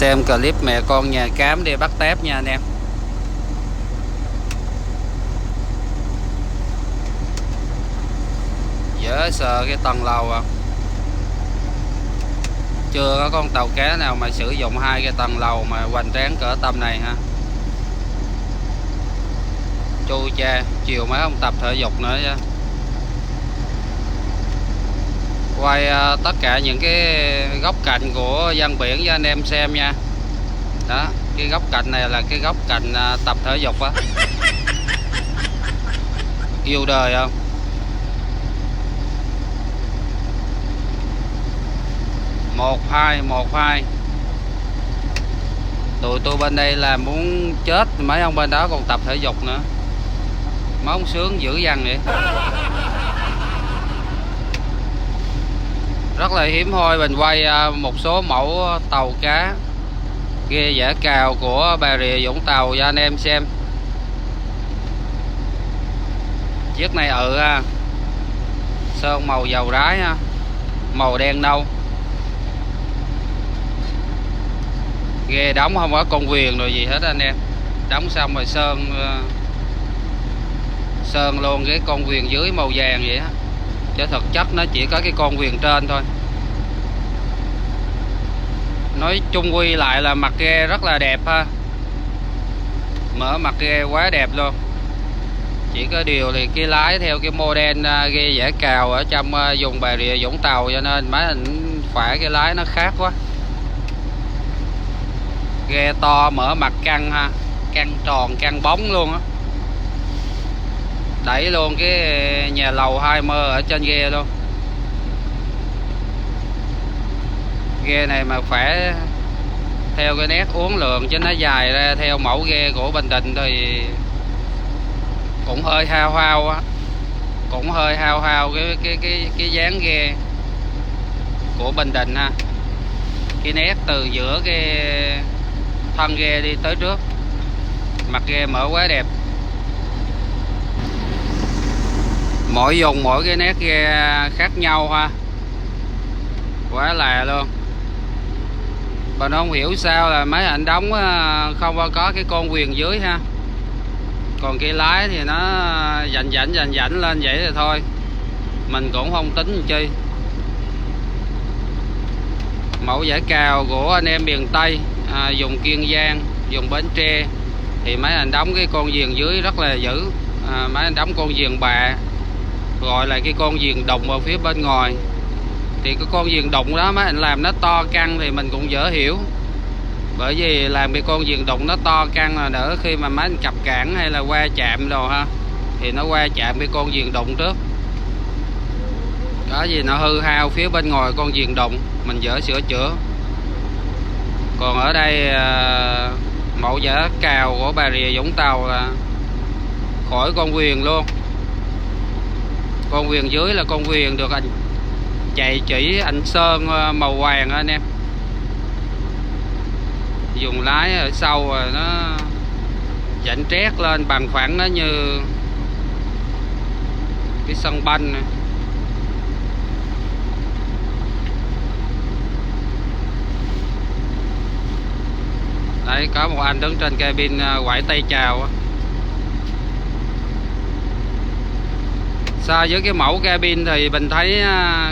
Xem clip mẹ con nhà cám đi bắt tép nha anh em. Dễ sợ cái tầng lầu à. Chưa có con tàu cá nào mà sử dụng hai cái tầng lầu mà hoành tráng cỡ tầm này ha. Chu cha, chiều mấy ông tập thể dục nữa chứ. Quay tất cả những cái góc cạnh của dân biển cho anh em xem nha. Đó, cái góc cạnh này là cái góc cạnh tập thể dục á. Yêu đời không? Một hai tụi tôi bên đây là muốn chết, mấy ông bên đó còn tập thể dục nữa. Mấy ông sướng dữ dằn vậy. Rất là hiếm hoi mình quay một số mẫu tàu cá ghe dã cào của Bà Rịa Vũng Tàu cho anh em xem. Chiếc này sơn màu dầu rái ha, màu đen nâu. Ghe đóng không có con viền rồi gì hết anh em. Đóng xong rồi sơn luôn cái con viền dưới màu vàng vậy á, chứ thực chất nó chỉ có cái con viền trên thôi. Nói chung quy lại là mặt ghe rất là đẹp ha, mở mặt ghe quá đẹp luôn. Chỉ có điều thì cái lái theo cái model ghe dã cào ở trong vùng Bà Rịa Vũng Tàu, cho nên mấy anh phải cái lái nó khác quá. Ghe to mở mặt căng ha, căng tròn căng bóng luôn á, đẩy luôn cái nhà lầu 20 ở trên ghe luôn. Ghe này mà phải theo cái nét uốn lượn chứ nó dài ra theo mẫu ghe của Bình Định thì cũng hơi hao hao á, cũng hơi hao hao cái dáng ghe của Bình Định ha. Cái nét từ giữa cái thân ghe đi tới trước, mặt ghe mở quá đẹp. Mỗi vùng mỗi cái nét ghe khác nhau ha, quá là luôn. Mà nó không hiểu sao là mấy anh đóng không có cái con viền dưới ha, còn cái lái thì nó dành lên vậy thì thôi, mình cũng không tính làm chi. Mẫu dã cào của anh em miền Tây, dùng Kiên Giang, dùng Bến Tre thì mấy anh đóng cái con viền dưới rất là dữ. Mấy anh đóng con viền bạ, gọi là cái con viền đụng ở phía bên ngoài. Thì cái con viền đụng đó mấy anh làm nó to căng thì mình cũng dễ hiểu, bởi vì làm cái con viền đụng nó to căng là đỡ khi mà mấy anh cặp cản hay là qua chạm đồ ha, thì nó qua chạm cái con viền đụng trước. Có gì nó hư hao phía bên ngoài con viền đụng mình dễ sửa chữa. Còn ở đây mẫu dã cào của Bà Rịa Vũng Tàu là khỏi con viền luôn. Con viền dưới là con viền được anh chạy chỉ anh sơn màu vàng anh em. Dùng lái ở sau rồi nó chảnh trét lên bằng phẳng, nó như cái sân banh này. Đấy, có một anh đứng trên cabin quải tay chào. So với cái mẫu cabin thì mình thấy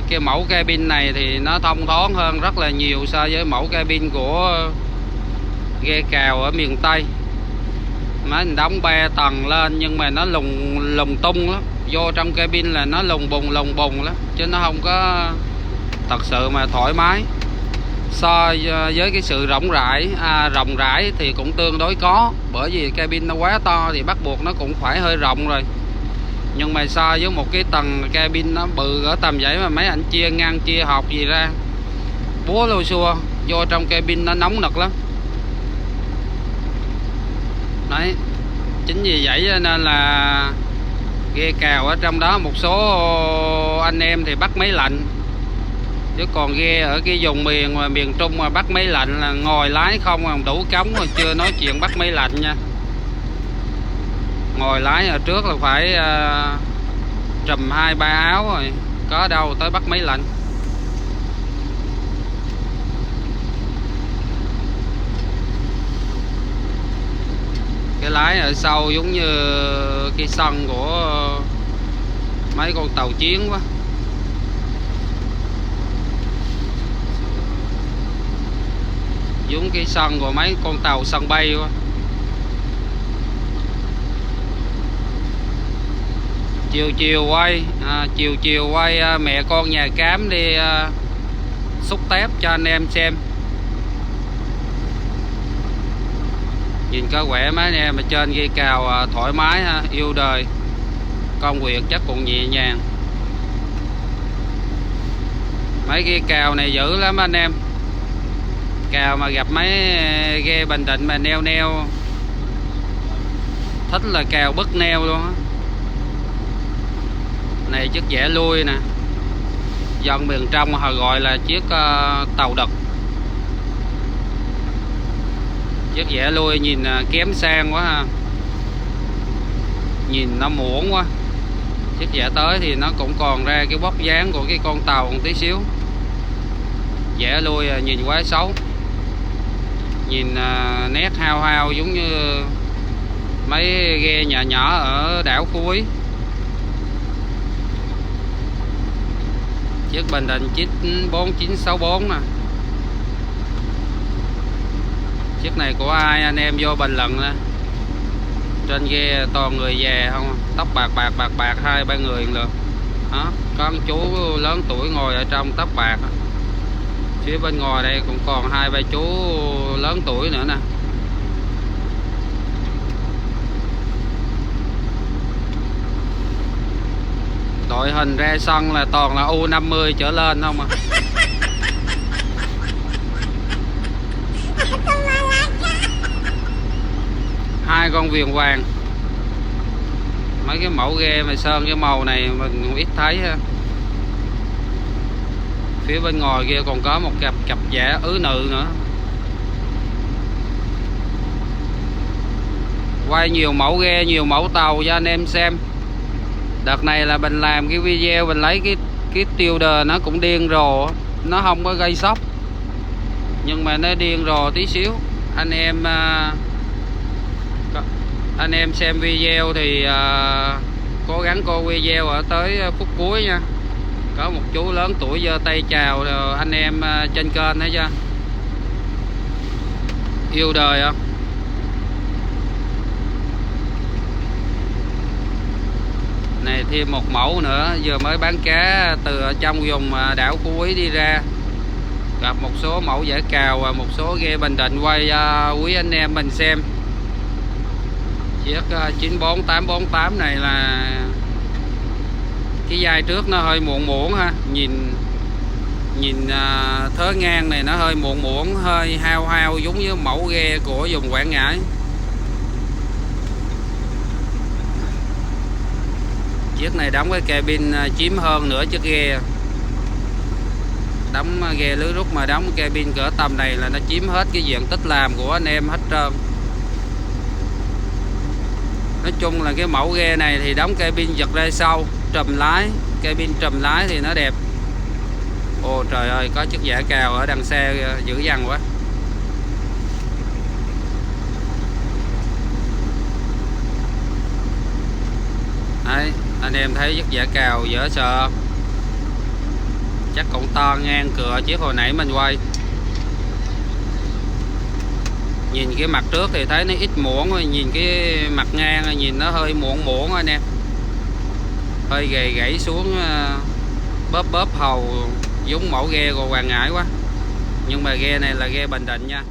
cái mẫu cabin này thì nó thông thoáng hơn rất là nhiều so với mẫu cabin của ghe cào ở miền Tây. Nó đóng 3 tầng lên nhưng mà nó lùng tung lắm, vô trong cabin là nó lùng bùng lắm, chứ nó không có thật sự mà thoải mái. So với cái sự rộng rãi thì cũng tương đối có, bởi vì cabin nó quá to thì bắt buộc nó cũng phải hơi rộng rồi. Nhưng mà so với một cái tầng cabin nó bự ở tầm vậy mà mấy anh chia ngăn chia hộp gì ra búa lô xua vô trong cabin nó nóng nực lắm. Đấy, chính vì vậy nên là ghe cào ở trong đó một số anh em thì bắt máy lạnh, chứ còn ghe ở cái vùng miền Trung mà bắt máy lạnh là ngồi lái không còn đủ cống rồi, chưa nói chuyện bắt máy lạnh nha. Ngồi lái ở trước là phải trùm 2-3 áo rồi, có đâu tới bắt máy lạnh. Cái lái ở sau giống như cái sân của mấy con tàu chiến quá. Giống cái sân của mấy con tàu sân bay quá. Chiều chiều quay mẹ con nhà cám đi xúc tép cho anh em xem. Nhìn có khỏe mấy anh em ở trên ghe cào thoải mái ha, yêu đời. Công việc chắc cũng nhẹ nhàng. Mấy ghe cào này dữ lắm anh em. Cào mà gặp mấy ghe Bình Định mà neo neo, thích là cào bứt neo luôn á. Này chiếc dẻ lui nè, dân miền trong họ gọi là chiếc tàu đực. Chiếc dẻ lui nhìn kém sang quá ha, nhìn nó muỗng quá. Chiếc dẻ tới thì nó cũng còn ra cái vóc dáng của cái con tàu một tí xíu. Dẻ lui nhìn quá xấu, nhìn nét hao hao giống như mấy ghe nhỏ nhỏ ở đảo Phú Quý. Chiếc Bình Định 4964 nè. Chiếc này của ai anh em vô bình luận nè. Trên ghe toàn người già không, tóc bạc 2-3 người luôn đó. Có một chú lớn tuổi ngồi ở trong tóc bạc. Phía bên ngoài đây cũng còn 2-3 chú lớn tuổi nữa nè. Đội hình ra sân là toàn là U50 trở lên không à. Hai con viền vàng. Mấy cái mẫu ghe mà sơn cái màu này mình cũng ít thấy ha. Phía bên ngoài kia còn có một cặp dẻ ứ nữ nữa. Quay nhiều mẫu ghe, nhiều mẫu tàu cho anh em xem. Đợt này là mình làm cái video mình lấy cái tiêu đề nó cũng điên rồ, nó không có gây sốc nhưng mà nó điên rồ tí xíu. Anh em xem video thì cố gắng coi video ở tới phút cuối nha. Có một chú lớn tuổi giơ tay chào anh em trên kênh thấy chưa, yêu đời không. Này thêm một mẫu nữa, vừa mới bán cá từ trong vùng đảo Phú Quý đi ra, gặp một số mẫu dẻ cào và một số ghe Bình Định quay quý anh em mình xem. Chiếc 94848 này là cái vai trước nó hơi muộn ha, nhìn thớ ngang này nó hơi muộn, hơi hao giống như mẫu ghe của vùng Quảng Ngãi. Chiếc này đóng cái cabin chiếm hơn nữa chiếc ghe. Đóng ghe lưới rút mà đóng cabin cỡ tầm này là nó chiếm hết cái diện tích làm của anh em hết trơn. Nói chung là cái mẫu ghe này thì đóng cabin giật ra sau, trùm lái, cabin trùm lái thì nó đẹp. Ồ trời ơi, có chiếc dẻ cào ở đằng xe dữ dằn quá. Đấy, anh em thấy chiếc dẻ cào dễ sợ không? Chắc cũng to ngang cửa chiếc hồi nãy mình quay. Nhìn cái mặt trước thì thấy nó ít muỗng, nhìn cái mặt ngang nhìn nó hơi muỗng anh em. Hơi gãy xuống, bóp hầu giống mẫu ghe của Quảng Ngãi quá. Nhưng mà ghe này là ghe Bình Định nha.